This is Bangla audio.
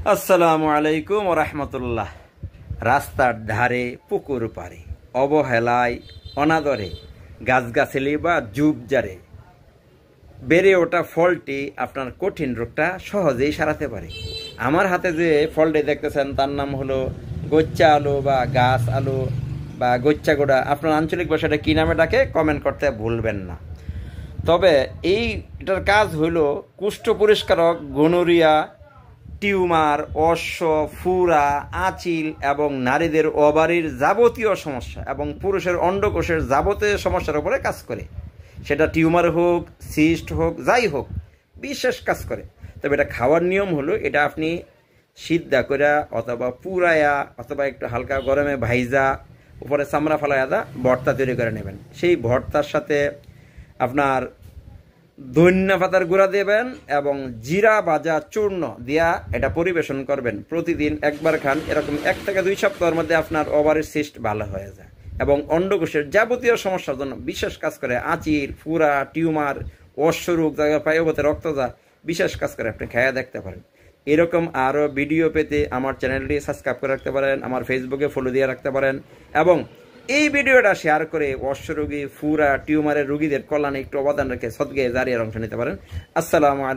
আসসালামু আলাইকুম ওয়া রাহমাতুল্লাহ। রাস্তার ধারে, পুকুর পাড়ে, অবহেলায়, অনাদরে, গাছগাছালি বা ঝোপঝাড়ে বেড়ে ওঠা ফলটি আপনার কঠিন রোগটা সহজেই সারাতে পারে। আমার হাতে যে ফলটি দেখতেছেন তার নাম হলো গোচ্চা আলু বা গাছ আলু বা গোচ্চা গোড়া। আপনার আঞ্চলিক ভাষাটা কী নামে ডাকে কমেন্ট করতে ভুলবেন না। তবে এটার কাজ হলো কুষ্ঠ পরিষ্কারক, গনোরিয়া, টিউমার, অশ্ব, ফুরা, আঁচিল এবং নারীদের ওভারির যাবতীয় সমস্যা এবং পুরুষের অন্ডকোষের যাবতীয় সমস্যার উপরে কাজ করে। সেটা টিউমার হোক, সিস্ট হোক, যাই হোক, বিশেষ কাজ করে। তবে এটা খাওয়ার নিয়ম হলো, এটা আপনি সিদ্ধা কইরা অথবা পুরায়া অথবা একটু হালকা গরমে ভাইজা উপরে চামড়া ফালাইয়া ভর্তা তৈরি করে নেবেন। সেই ভর্তার সাথে আপনার ধনিয়া পাতার গুঁড়া দেবেন এবং জিরা ভাজা চূর্ণ দিয়া এটা পরিবেশন করবেন। প্রতিদিন একবার খান, এরকম 1 থেকে 2 সপ্তাহের মধ্যে আপনার ওভারের সিস্ট ভালো হয়ে যায় এবং অন্ডকোষের যাবতীয় সমস্যার জন্য বিশেষ কাজ করে। আঁচিল, ফুরা, টিউমার, অশ্বরোগ, পায়ুপথে রক্তজা বিশেষ কাজ করে। আপনি খেয়ে দেখতে পারেন। এরকম আরও ভিডিও পেতে আমার চ্যানেলটি সাবস্ক্রাইব করে রাখতে পারেন, আমার ফেসবুকে ফলো দিয়ে রাখতে পারেন এবং এই ভিডিওটা শেয়ার করে অশ্বরোগী, ফুরা, টিউমারের রোগীদের কল্যাণে একটু অবদান রেখে সদকায়ে জারিয়ার অংশ নিতে পারেন। আসসালামু আলাইকুম।